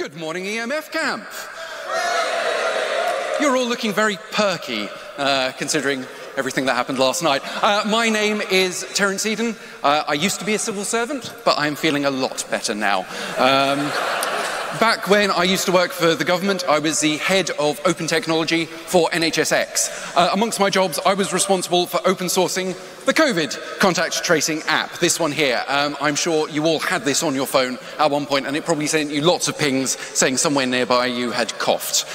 Good morning, EMF camp. You're all looking very perky, considering everything that happened last night. My name is Terence Eden. I used to be a civil servant, but I'm feeling a lot better now. Back when I used to work for the government, I was the head of open technology for NHSX. Amongst my jobs, I was responsible for open sourcing the COVID contact tracing app, this one here. I'm sure you all had this on your phone at one point, and it probably sent you lots of pings saying somewhere nearby you had coughed.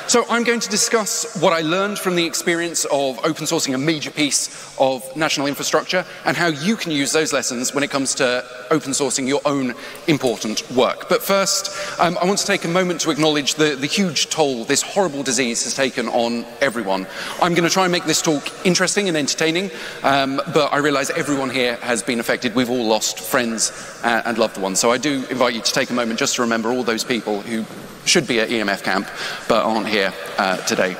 So I'm going to discuss what I learned from the experience of open sourcing a major piece of national infrastructure and how you can use those lessons when it comes to open sourcing your own important work. But first, I want to take a moment to acknowledge the huge toll this horrible disease has taken on everyone. I'm going to try and make this talk interesting and entertaining, but I realize everyone here has been affected. We've all lost friends and loved ones. So I do invite you to take a moment just to remember all those people who should be at EMF camp but aren't here today.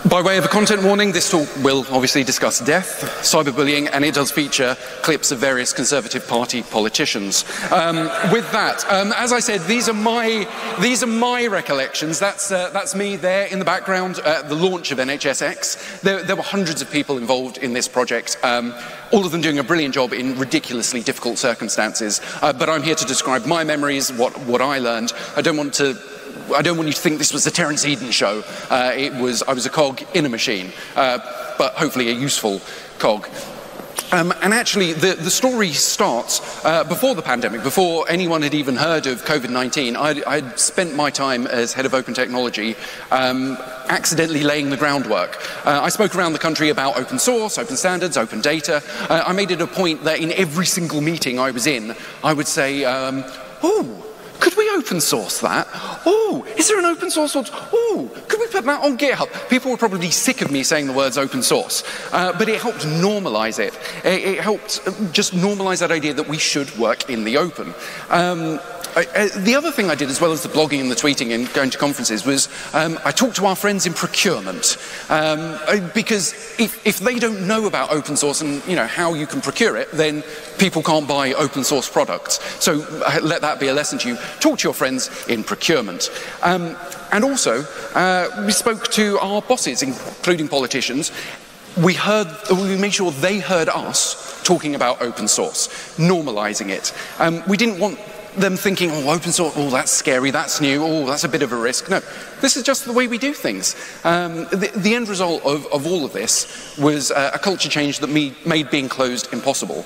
By way of a content warning, this talk will obviously discuss death, cyberbullying, and it does feature clips of various Conservative Party politicians. With that, as I said, these are my recollections. That's me there in the background at the launch of NHSX. There were hundreds of people involved in this project, all of them doing a brilliant job in ridiculously difficult circumstances. But I'm here to describe my memories, what I learned. I don't want you to think this was the Terence Eden show. I was a cog in a machine, but hopefully a useful cog. And actually, the story starts before the pandemic, before anyone had even heard of COVID-19. I'd spent my time as head of open technology accidentally laying the groundwork. I spoke around the country about open source, open standards, open data. I made it a point that in every single meeting I was in, I would say, oh, could we open source that? Oh, is there an open source? Oh, could we put that on GitHub? People were probably sick of me saying the words open source, but it helped normalize it. It helped just normalize that idea that we should work in the open. The other thing I did, as well as the blogging and the tweeting and going to conferences, was I talked to our friends in procurement, because if they don't know about open source and how you can procure it, then people can't buy open source products. So let that be a lesson to you. Talk to your friends in procurement. And also, we spoke to our bosses, including politicians. We made sure they heard us talking about open source, normalizing it. We didn't want them thinking, oh, open source, oh, that's scary, that's new, oh, that's a bit of a risk. No, this is just the way we do things. The end result of all of this was a culture change that made being closed impossible.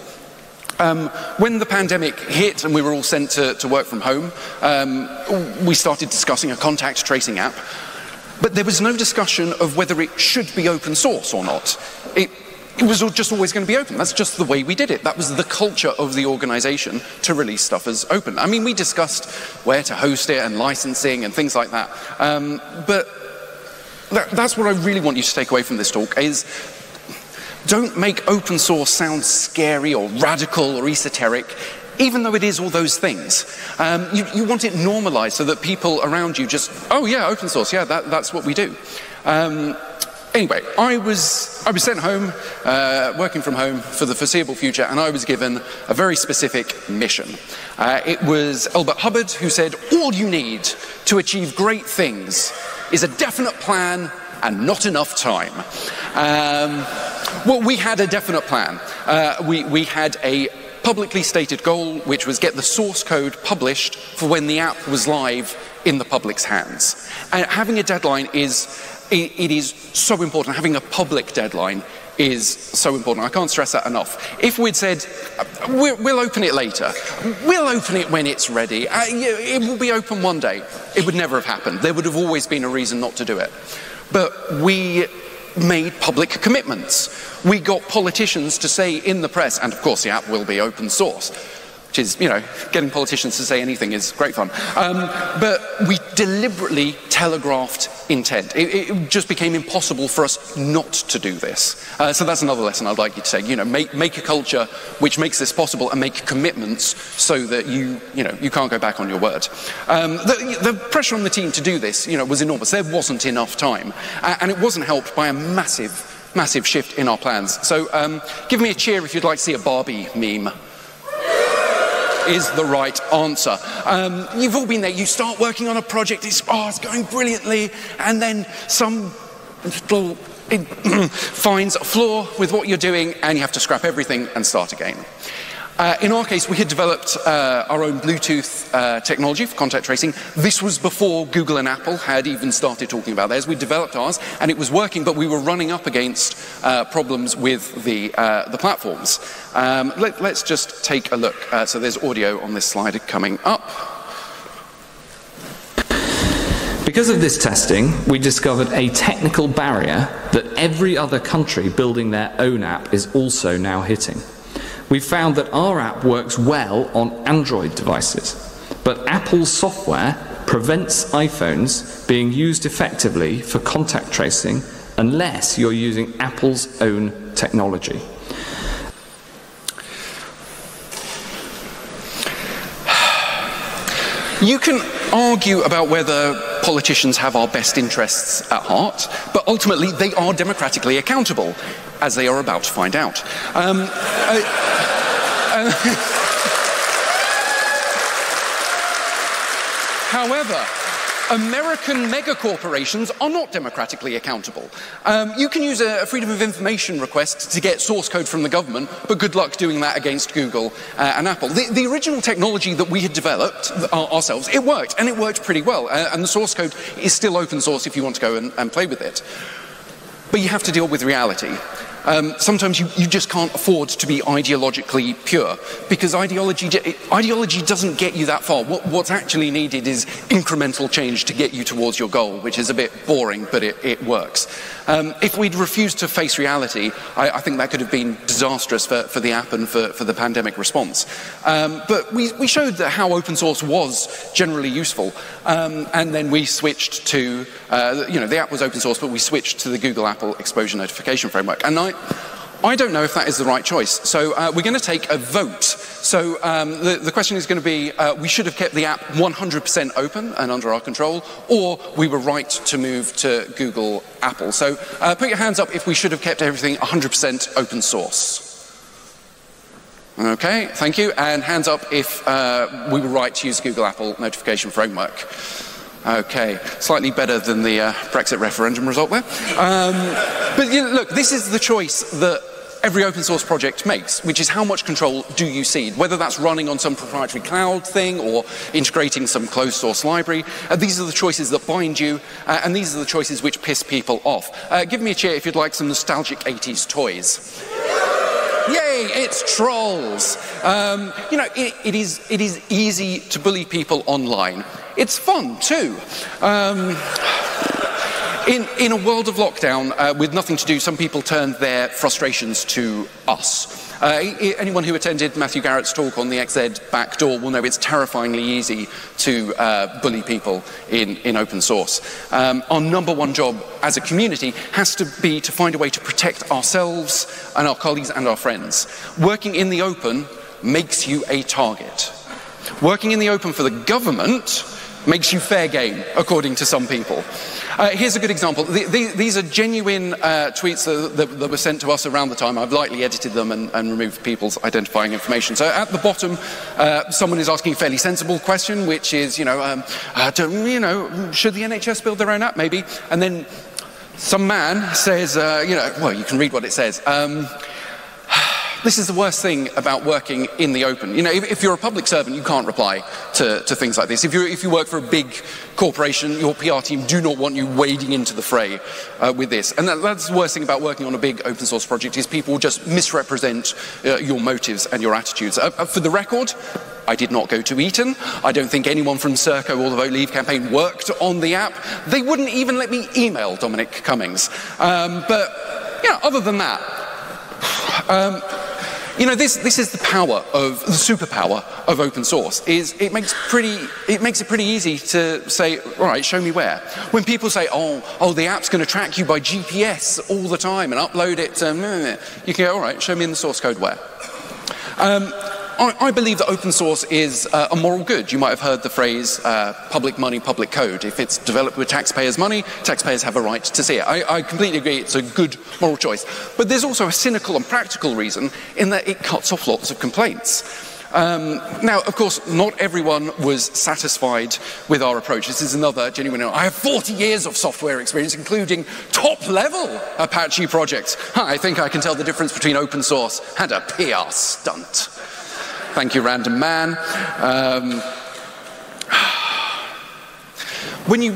When the pandemic hit and we were all sent to work from home, we started discussing a contact tracing app, but there was no discussion of whether it should be open source or not. It was just always going to be open. That's just the way we did it. That was the culture of the organization, to release stuff as open. I mean, we discussed where to host it and licensing and things like that. But that's what I really want you to take away from this talk is don't make open source sound scary or radical or esoteric, even though it is all those things. You want it normalized so that people around you just, oh yeah, open source, yeah, that's what we do. Anyway, I was sent home, working from home for the foreseeable future, and I was given a very specific mission. It was Albert Hubbard who said, all you need to achieve great things is a definite plan and not enough time. Well, we had a definite plan. We had a publicly stated goal, which was get the source code published for when the app was live in the public's hands. And having a deadline it is so important. Having a public deadline is so important. I can't stress that enough. If we'd said, we'll open it later, we'll open it when it's ready, it will be open one day, it would never have happened. There would have always been a reason not to do it. But we made public commitments. We got politicians to say in the press, and of course the app will be open source, which is, getting politicians to say anything is great fun. But we deliberately telegraphed intent. It just became impossible for us not to do this. So that's another lesson I'd like you to take. Make a culture which makes this possible and make commitments so that you can't go back on your word. The pressure on the team to do this, was enormous. There wasn't enough time. And it wasn't helped by a massive shift in our plans. So give me a cheer if you'd like to see a Barbie meme. is the right answer. You've all been there. You start working on a project, it's going brilliantly, and then some finds a flaw with what you're doing, and you have to scrap everything and start again. In our case, we had developed our own Bluetooth technology for contact tracing. This was before Google and Apple had even started talking about theirs. We developed ours, and it was working, but we were running up against problems with the platforms. Let's just take a look. So there's audio on this slide coming up. Because of this testing, we discovered a technical barrier that every other country building their own app is also now hitting. We found that our app works well on Android devices, but Apple's software prevents iPhones being used effectively for contact tracing unless you're using Apple's own technology. You can argue about whether politicians have our best interests at heart, but ultimately they are democratically accountable, as they are about to find out. However, American megacorporations are not democratically accountable. You can use a Freedom of Information request to get source code from the government, but good luck doing that against Google and Apple. The original technology that we had developed ourselves, it worked, and it worked pretty well. And the source code is still open source if you want to go and play with it. But you have to deal with reality. Sometimes you just can't afford to be ideologically pure, because ideology doesn't get you that far. What's actually needed is incremental change to get you towards your goal, which is a bit boring, but it works. If we'd refused to face reality, I think that could have been disastrous for the app and for the pandemic response. But we showed that how open source was generally useful, and then we switched to, the app was open source, but we switched to the Google Apple exposure notification framework. And I don't know if that is the right choice. So we're going to take a vote. So the question is going to be, we should have kept the app 100% open and under our control, or we were right to move to Google Apple. So put your hands up if we should have kept everything 100% open source. Okay, thank you. And hands up if we were right to use Google Apple notification framework. Okay, slightly better than the Brexit referendum result there. But look, this is the choice that every open source project makes, which is how much control do you cede, whether that's running on some proprietary cloud thing or integrating some closed source library. These are the choices that bind you, and these are the choices which piss people off. Give me a cheer if you'd like some nostalgic 80s toys. Yay, it's trolls. It is easy to bully people online. It's fun too. In a world of lockdown, with nothing to do, some people turned their frustrations to us. Anyone who attended Matthew Garrett's talk on the XZ backdoor will know it's terrifyingly easy to bully people in open source. Our number one job as a community has to be to find a way to protect ourselves and our colleagues and our friends. Working in the open makes you a target. Working in the open for the government makes you fair game, according to some people. Here's a good example. These are genuine tweets that were sent to us around the time. I've lightly edited them and removed people's identifying information. So at the bottom, someone is asking a fairly sensible question, which is, should the NHS build their own app? Maybe. And then some man says, well, you can read what it says. This is the worst thing about working in the open. If you're a public servant, you can't reply to things like this. If you work for a big corporation, your PR team do not want you wading into the fray with this. And that's the worst thing about working on a big open source project, is people just misrepresent your motives and your attitudes. For the record, I did not go to Eton. I don't think anyone from Serco or the Vote Leave campaign worked on the app. They wouldn't even let me email Dominic Cummings. But other than that, this is the superpower of open source. It makes it pretty easy to say, all right, show me where. When people say, oh, the app's going to track you by GPS all the time and upload it, you can go, all right, show me in the source code where. I believe that open source is a moral good. You might have heard the phrase public money, public code. If it's developed with taxpayers' money, taxpayers have a right to see it. I completely agree it's a good moral choice. But there's also a cynical and practical reason in that it cuts off lots of complaints. Now, of course, not everyone was satisfied with our approach. This is another genuine. I have 40 years of software experience, including top-level Apache projects. I think I can tell the difference between open source and a PR stunt. Thank you, random man. When you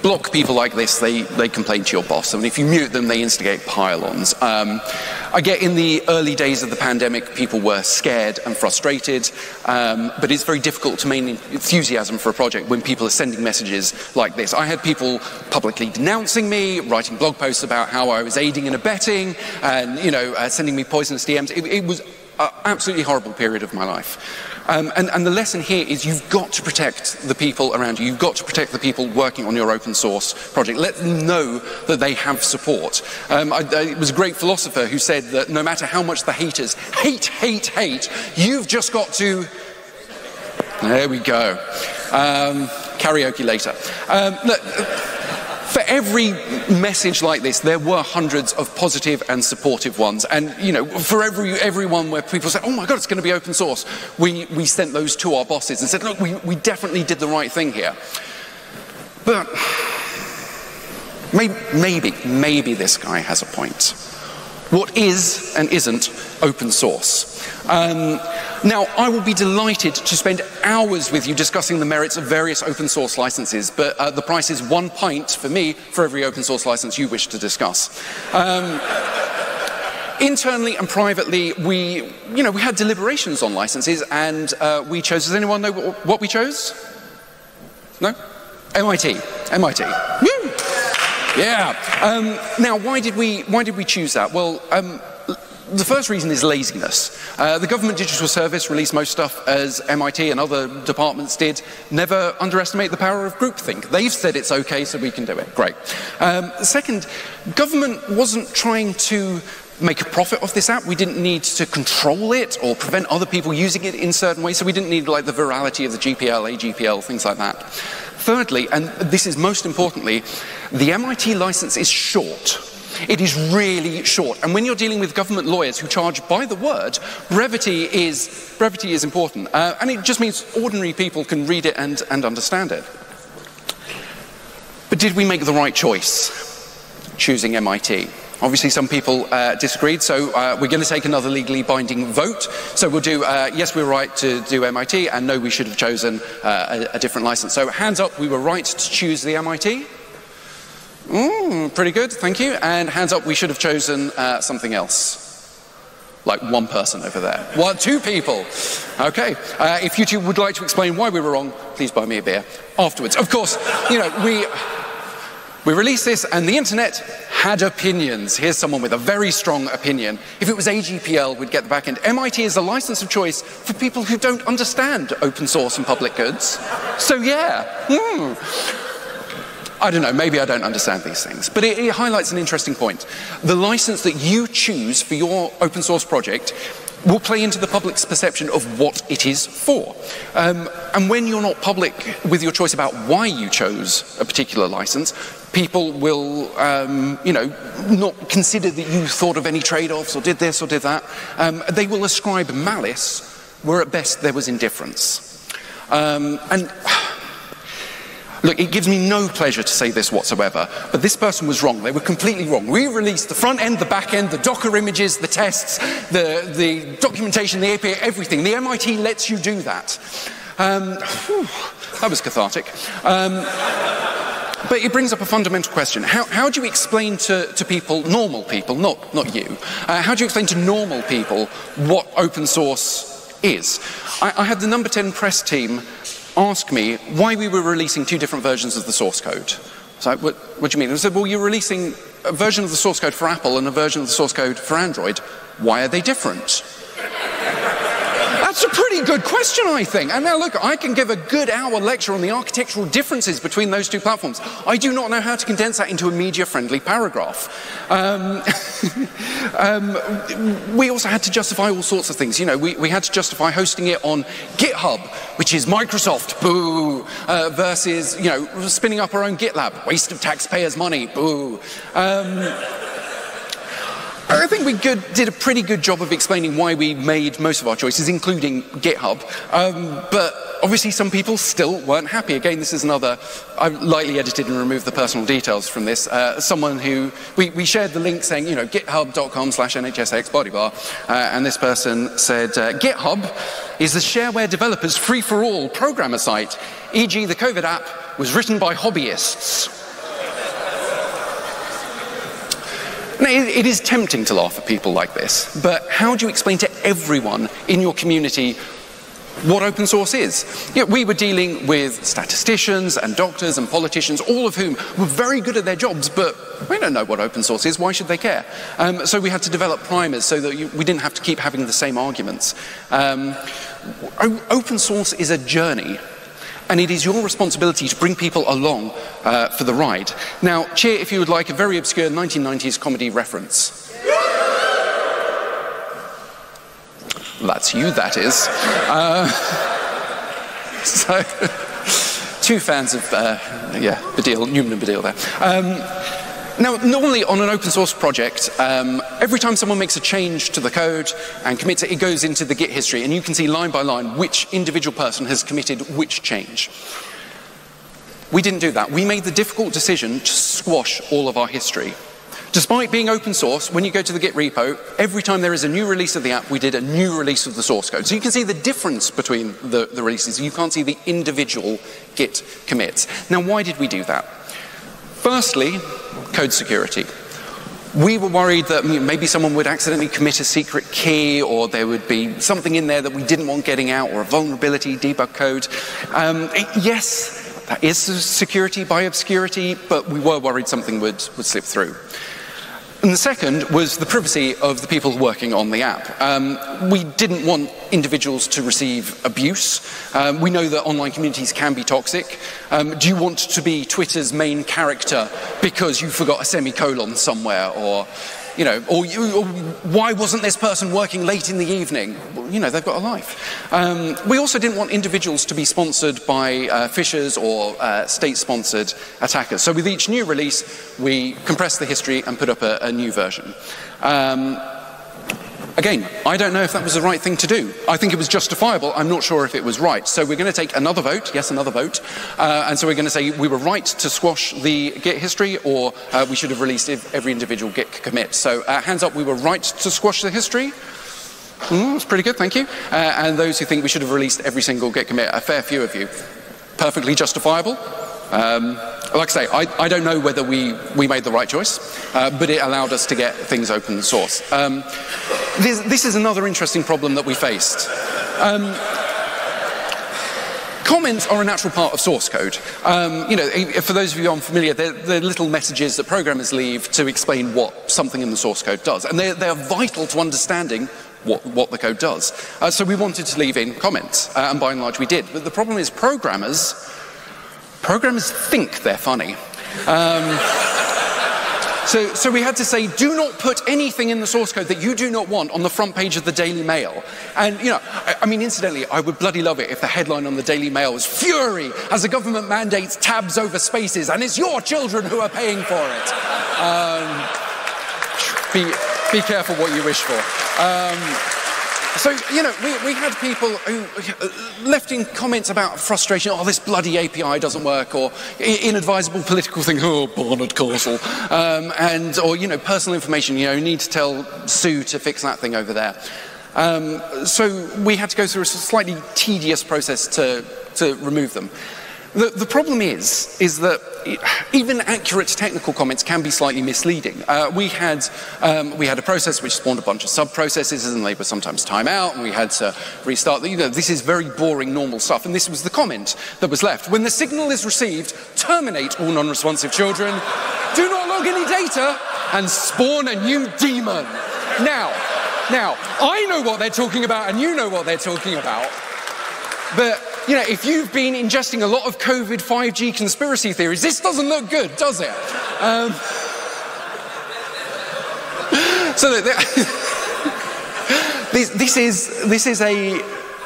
block people like this, they complain to your boss. And if you mute them, they instigate pile-ons. I get in the early days of the pandemic, people were scared and frustrated, but it's very difficult to maintain enthusiasm for a project when people are sending messages like this. I had people publicly denouncing me, writing blog posts about how I was aiding and abetting, and sending me poisonous DMs. It was an absolutely horrible period of my life. And the lesson here is you've got to protect the people around you. You've got to protect the people working on your open source project. Let them know that they have support. It was a great philosopher who said that no matter how much the haters hate, you've just got to... There we go. Karaoke later. Look, for every message like this, there were hundreds of positive and supportive ones. And, for everyone where people said, oh my God, it's going to be open source, we sent those to our bosses and said, look, we definitely did the right thing here. But maybe this guy has a point. What is and isn't open source? Now, I will be delighted to spend hours with you discussing the merits of various open source licenses, but the price is 1 pint for me for every open source license you wish to discuss. Internally and privately, we had deliberations on licenses, and we chose. Does anyone know what we chose? No? MIT. Woo! Yeah. Now, why did we choose that? Well, the first reason is laziness. The Government Digital Service released most stuff as MIT and other departments did. Never underestimate the power of groupthink. They've said it's okay, so we can do it. Great. Second, government wasn't trying to make a profit off this app. We didn't need to control it or prevent other people using it in certain ways, so we didn't need the virality of the GPL, AGPL, things like that. Thirdly, and this is most importantly, the MIT license is short. It is really short. And when you're dealing with government lawyers who charge by the word, brevity is important. And it just means ordinary people can read it and understand it. But did we make the right choice choosing MIT? Obviously, some people disagreed, so we're going to take another legally binding vote. So we'll do, yes, we're right to do MIT, and no, we should have chosen a different license. So hands up, we were right to choose the MIT. Pretty good, thank you. And hands up, we should have chosen something else. Like one person over there. Well, 2 people. Okay. If you two would like to explain why we were wrong, please buy me a beer afterwards. Of course, we released this and the internet had opinions. Here's someone with a very strong opinion. If it was AGPL, we'd get the back end. MIT is the license of choice for people who don't understand open source and public goods. So yeah. I don't know, maybe I don't understand these things, but it highlights an interesting point. The license that you choose for your open source project will play into the public's perception of what it is for. And when you're not public with your choice about why you chose a particular license, people will, not consider that you thought of any trade-offs or did this or did that. They will ascribe malice where at best there was indifference. Look, it gives me no pleasure to say this whatsoever, but this person was wrong. They were completely wrong. We released the front end, the back end, the Docker images, the tests, the documentation, the API, everything. The MIT lets you do that. That was cathartic. But it brings up a fundamental question. How do you explain to people, normal people, not you, how do you explain to normal people what open source is? I had the number 10 press team ask me why we were releasing 2 different versions of the source code. So, what do you mean? I said, well, you're releasing a version of the source code for Apple and a version of the source code for Android. Why are they different? That's a pretty good question, I think. And now look, I can give a good hour lecture on the architectural differences between those 2 platforms. I do not know how to condense that into a media-friendly paragraph. We also had to justify all sorts of things. We had to justify hosting it on GitHub, which is Microsoft, boo, versus, spinning up our own GitLab, waste of taxpayers' money, boo. I think we did a pretty good job of explaining why we made most of our choices, including GitHub. But obviously some people still weren't happy. Again, this is another, I've lightly edited and removed the personal details from this. Someone who, we shared the link saying, you know, github.com/nhsx and this person said, GitHub is the shareware developers free-for-all programmer site, e.g. the COVID app was written by hobbyists. Now, it is tempting to laugh at people like this, but how do you explain to everyone in your community what open source is? You know, we were dealing with statisticians and doctors and politicians, all of whom were very good at their jobs, but we don't know what open source is. Why should they care? So we had to develop primers so that we didn't have to keep having the same arguments. Open source is a journey. And it is your responsibility to bring people along for the ride. Now, cheer if you would like a very obscure 1990s comedy reference. That's you, that is. So, two fans of, Badil, Newman and Badil there. Now, normally on an open source project, every time someone makes a change to the code and commits it, it goes into the Git history, and you can see line by line which individual person has committed which change. We didn't do that. We made the difficult decision to squash all of our history. Despite being open source, when you go to the Git repo, every time there is a new release of the app, we did a new release of the source code. So you can see the difference between the releases. You can't see the individual Git commits. Now, why did we do that? Firstly, code security. We were worried that maybe someone would accidentally commit a secret key, or there would be something in there that we didn't want getting out, or a vulnerability, debug code. Yes, that is security by obscurity, but we were worried something would slip through. And the second was the privacy of the people working on the app. We didn't want individuals to receive abuse. We know that online communities can be toxic. Do you want to be Twitter's main character because you forgot a semicolon somewhere, or, you know, or why wasn't this person working late in the evening? Well, you know, they've got a life. We also didn't want individuals to be sponsored by phishers or state-sponsored attackers. So with each new release, we compressed the history and put up a new version. Again, I don't know if that was the right thing to do. I think it was justifiable. I'm not sure if it was right. So we're going to take another vote. Yes, another vote. And so we're going to say we were right to squash the Git history, or we should have released every individual Git commit. So hands up, we were right to squash the history. That's pretty good, thank you. And those who think we should have released every single Git commit, a fair few of you. Perfectly justifiable. Like I say, I don't know whether we made the right choice, but it allowed us to get things open source. This is another interesting problem that we faced. Comments are a natural part of source code. You know, for those of you unfamiliar, they're little messages that programmers leave to explain what something in the source code does, and they're vital to understanding what the code does. So we wanted to leave in comments, and by and large we did. But the problem is programmers think they're funny. So we had to say, do not put anything in the source code that you do not want on the front page of the Daily Mail. And, you know, I mean, incidentally, I would bloody love it if the headline on the Daily Mail was "Fury as the government mandates tabs over spaces, and it's your children who are paying for it." Be careful what you wish for. So, you know, we had people who left in comments about frustration, oh, this bloody API doesn't work, or inadvisable political thing, oh, Barnard Castle, or, you know, personal information, you know, you need to tell Sue to fix that thing over there. So we had to go through a slightly tedious process to remove them. The problem is that even accurate technical comments can be slightly misleading. We had a process which spawned a bunch of sub-processes, and they would sometimes time out, and we had to restart. You know, this is very boring, normal stuff, and this was the comment that was left. When the signal is received, terminate all non-responsive children, do not log any data, and spawn a new daemon. Now, I know what they're talking about, and you know what they're talking about, but you know, if you've been ingesting a lot of COVID 5G conspiracy theories, this doesn't look good, does it?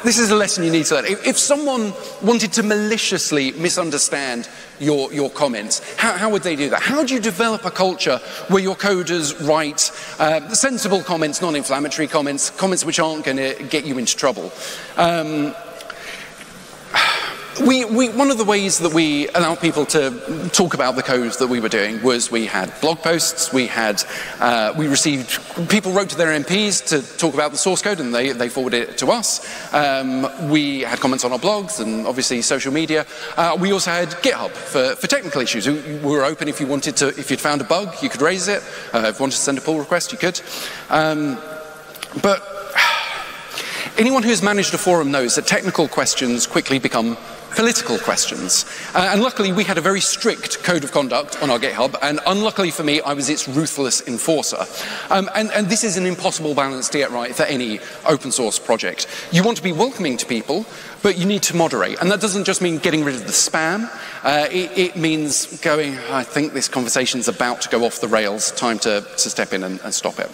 this is a lesson you need to learn. If someone wanted to maliciously misunderstand your comments, how would they do that? How do you develop a culture where your coders write sensible comments, non-inflammatory comments, comments which aren't going to get you into trouble? One of the ways that we allowed people to talk about the code that we were doing was we had blog posts, we received, people wrote to their MPs to talk about the source code and they forwarded it to us. We had comments on our blogs and obviously social media. We also had GitHub for technical issues. We were open if you wanted to, if you'd found a bug, you could raise it. If you wanted to send a pull request, you could. But anyone who's managed a forum knows that technical questions quickly become political questions. And luckily, we had a very strict code of conduct on our GitHub, and unluckily for me, I was its ruthless enforcer. And this is an impossible balance to get right for any open source project. You want to be welcoming to people, but you need to moderate. And that doesn't just mean getting rid of the spam. It means going, I think this conversation's about to go off the rails, time to step in and stop it.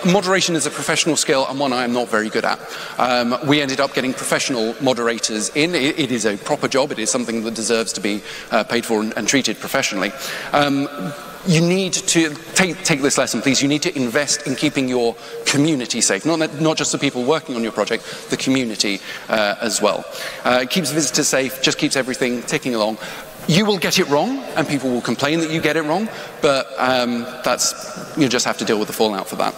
Moderation is a professional skill and one I am not very good at. We ended up getting professional moderators in. It is a proper job. It is something that deserves to be paid for and treated professionally. You need to take this lesson, please. You need to invest in keeping your community safe, not just the people working on your project, the community as well. It keeps visitors safe, just keeps everything ticking along. You will get it wrong, and people will complain that you get it wrong, but you just have to deal with the fallout for that.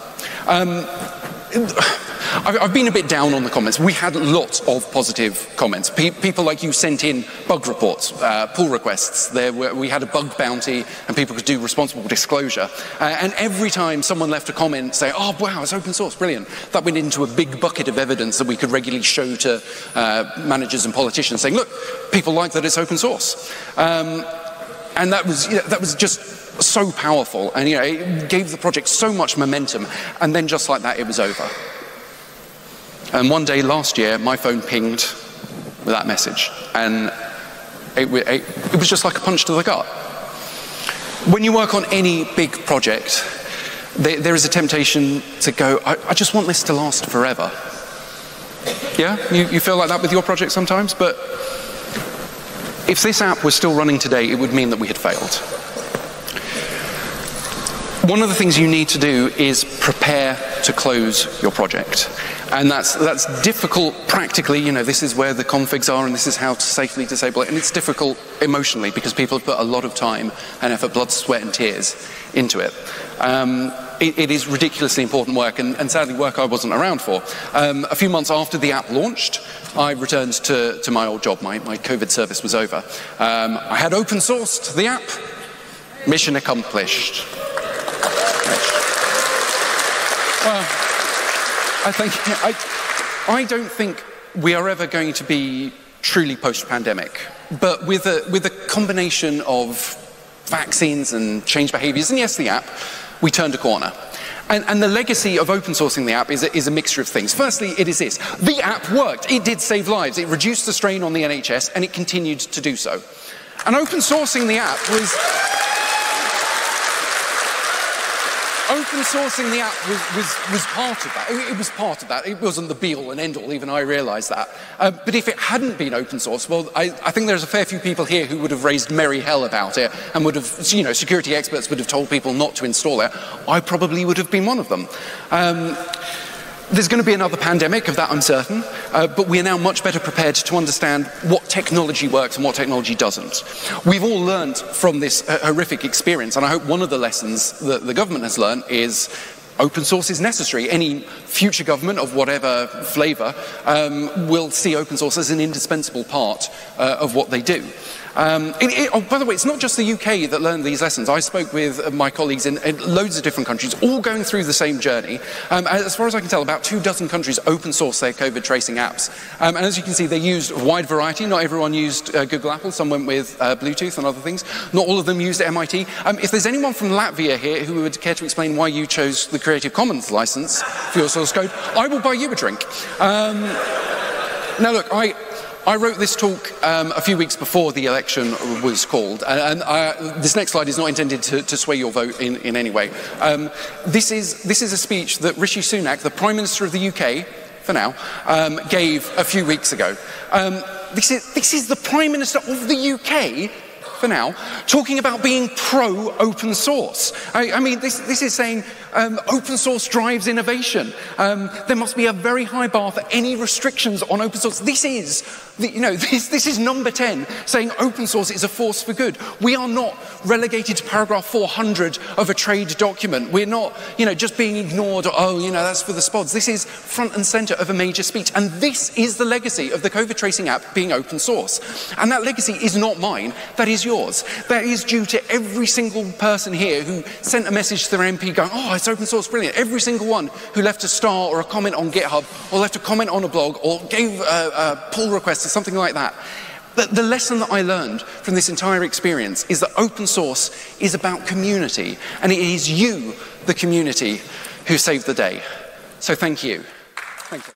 I've been a bit down on the comments. We had lots of positive comments. People like you sent in bug reports, pull requests. We had a bug bounty, and people could do responsible disclosure. And every time someone left a comment saying, oh, wow, it's open source, brilliant, that went into a big bucket of evidence that we could regularly show to managers and politicians saying, look, people like that it's open source. And that was just so powerful, and it gave the project so much momentum, and then just like that, it was over. And one day last year, my phone pinged with that message, and it was just like a punch to the gut. When you work on any big project, there is a temptation to go, I just want this to last forever. Yeah? You feel like that with your project sometimes? But if this app was still running today, it would mean that we had failed. One of the things you need to do is prepare to close your project. And that's difficult practically. This is where the configs are, and this is how to safely disable it. And it's difficult emotionally because people have put a lot of time and effort, blood, sweat, and tears into it. It is ridiculously important work, and sadly work I wasn't around for. A few months after the app launched, I returned to my old job. My COVID service was over. I had open sourced the app. Mission accomplished. Well, I don't think we are ever going to be truly post-pandemic, but with a combination of vaccines and changed behaviors, and yes, the app, we turned a corner. And the legacy of open sourcing the app is a mixture of things. Firstly, it is this. The app worked. It did save lives. It reduced the strain on the NHS, and it continued to do so. And open sourcing the app was... Open sourcing the app was part of that. It was part of that. It wasn't the be-all and end-all, even I realised that. But if it hadn't been open source, well, I think there's a fair few people here who would have raised merry hell about it and would have, security experts would have told people not to install it. I probably would have been one of them. There's going to be another pandemic, of that I'm certain, but we are now much better prepared to understand what technology works and what technology doesn't. We've all learned from this horrific experience, and I hope one of the lessons that the government has learned is open source is necessary. Any future government of whatever flavour will see open source as an indispensable part of what they do. By the way, it's not just the UK that learned these lessons. I spoke with my colleagues in loads of different countries, all going through the same journey. As far as I can tell, about 24 countries open source their COVID tracing apps. And as you can see, they used a wide variety. Not everyone used Google Apple. Some went with Bluetooth and other things. Not all of them used MIT. If there's anyone from Latvia here who would care to explain why you chose the Creative Commons license for your source code, I will buy you a drink. Now look, I wrote this talk a few weeks before the election was called, and this next slide is not intended to sway your vote in any way. This is a speech that Rishi Sunak, the Prime Minister of the UK, for now, gave a few weeks ago. This is the Prime Minister of the UK, for now, talking about being pro-open source. I mean, this is saying open source drives innovation. There must be a very high bar for any restrictions on open source. This is number 10, saying open source is a force for good. We are not relegated to paragraph 400 of a trade document. We're not, just being ignored, that's for the spods. This is front and center of a major speech. And this is the legacy of the COVID tracing app being open source. And that legacy is not mine, that is yours. That is due to every single person here who sent a message to their MP going, oh, it's open source, brilliant. Every single one who left a star or a comment on GitHub or left a comment on a blog or gave a pull request or something like that. The lesson that I learned from this entire experience is that open source is about community, and it is you, the community, who saved the day. So thank you. Thank you.